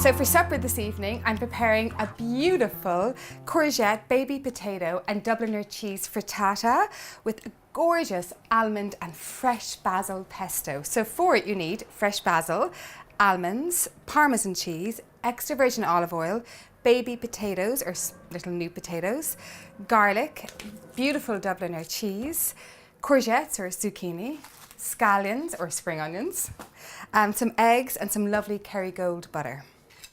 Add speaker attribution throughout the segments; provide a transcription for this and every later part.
Speaker 1: So for supper this evening, I'm preparing a beautiful courgette, baby potato and Dubliner cheese frittata with a gorgeous almond and fresh basil pesto. So for it you need fresh basil, almonds, parmesan cheese, extra virgin olive oil, baby potatoes or little new potatoes, garlic, beautiful Dubliner cheese, courgettes or zucchini, scallions or spring onions, some eggs and some lovely Kerrygold butter.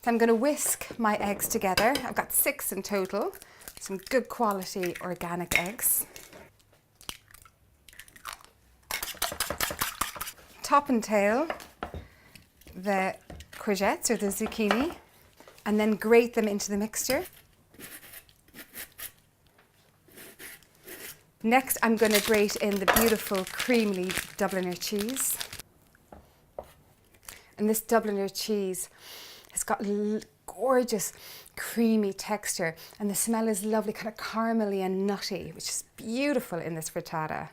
Speaker 1: So I'm going to whisk my eggs together. I've got 6 in total, some good quality organic eggs. Top and tail the courgettes or the zucchini and then grate them into the mixture. Next, I'm going to grate in the beautiful creamy Dubliner cheese. And this Dubliner cheese has got gorgeous creamy texture and the smell is lovely, kind of caramely and nutty, which is beautiful in this frittata.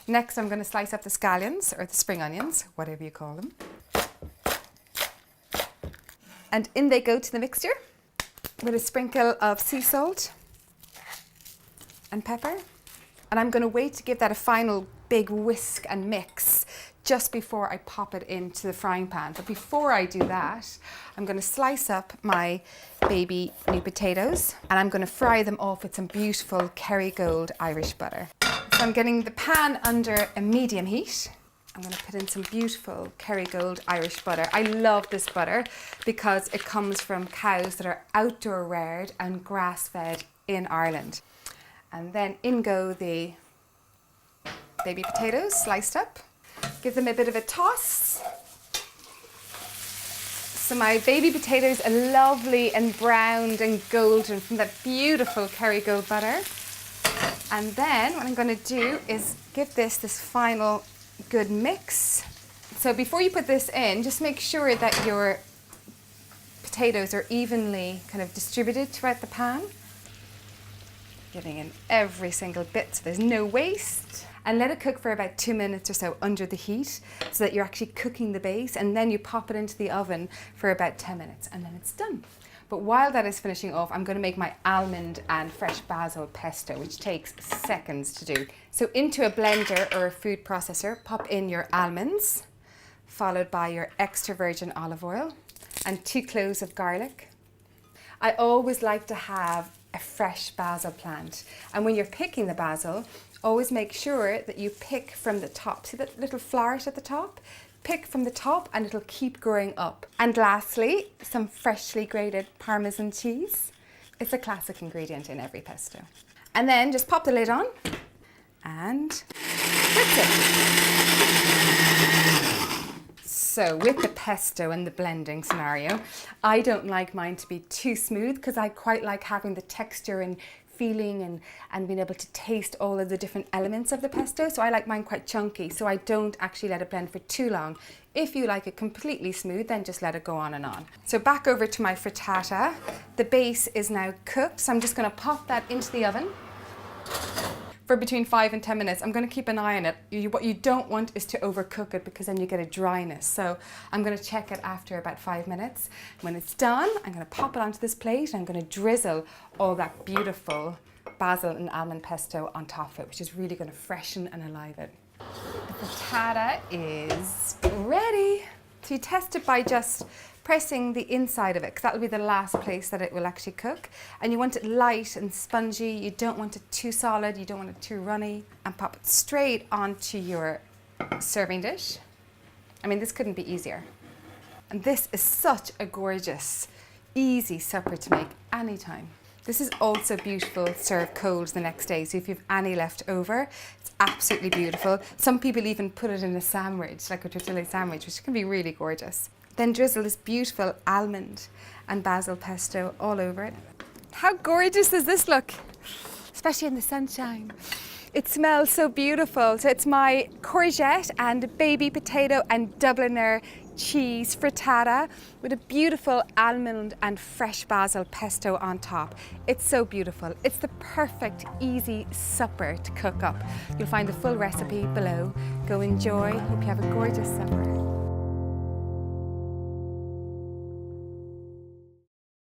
Speaker 1: Next, I'm going to slice up the scallions or the spring onions, whatever you call them. And in they go to the mixture with a sprinkle of sea salt and pepper. And I'm going to wait to give that a final big whisk and mix just before I pop it into the frying pan. But before I do that, I'm going to slice up my baby new potatoes and I'm going to fry them off with some beautiful Kerrygold Irish butter. So I'm getting the pan under a medium heat. I'm going to put in some beautiful Kerrygold Irish butter. I love this butter because it comes from cows that are outdoor reared and grass-fed in Ireland. And then in go the baby potatoes, sliced up. Give them a bit of a toss. So my baby potatoes are lovely and browned and golden from that beautiful Kerrygold butter. And then what I'm going to do is give this final good mix. So before you put this in, just make sure that your potatoes are evenly kind of distributed throughout the pan. Getting in every single bit so there's no waste. And let it cook for about 2 minutes or so under the heat so that you're actually cooking the base, and then you pop it into the oven for about 10 minutes and then it's done. But while that is finishing off, I'm going to make my almond and fresh basil pesto, which takes seconds to do. So into a blender or a food processor, pop in your almonds, followed by your extra virgin olive oil and 2 cloves of garlic. I always like to have a fresh basil plant, and when you're picking the basil, always make sure that you pick from the top. See that little flourish at the top? Pick from the top and it'll keep growing up. And lastly, some freshly grated parmesan cheese. It's a classic ingredient in every pesto. And then just pop the lid on and that's it. So with the pesto and the blending scenario, I don't like mine to be too smooth because I quite like having the texture and feeling and being able to taste all of the different elements of the pesto. So I like mine quite chunky, so I don't actually let it blend for too long. If you like it completely smooth, then just let it go on and on. So back over to my frittata. The base is now cooked, so I'm just going to pop that into the oven for between 5 and 10 minutes. I'm going to keep an eye on it. What you don't want is to overcook it because then you get a dryness. So I'm going to check it after about 5 minutes. When it's done, I'm going to pop it onto this plate and I'm going to drizzle all that beautiful basil and almond pesto on top of it, which is really going to freshen and alive it. The frittata is ready. So you test it by just pressing the inside of it, because that'll be the last place that it will actually cook. And you want it light and spongy. You don't want it too solid. You don't want it too runny. And pop it straight onto your serving dish. I mean, this couldn't be easier. And this is such a gorgeous, easy supper to make anytime. This is also beautiful served cold the next day. So if you have any left over, it's absolutely beautiful. Some people even put it in a sandwich, like a tortilla sandwich, which can be really gorgeous. Then drizzle this beautiful almond and basil pesto all over it. How gorgeous does this look? Especially in the sunshine. It smells so beautiful. So it's my courgette and baby potato and Dubliner cheese frittata with a beautiful almond and fresh basil pesto on top. It's so beautiful. It's the perfect, easy supper to cook up. You'll find the full recipe below. Go enjoy. Hope you have a gorgeous supper.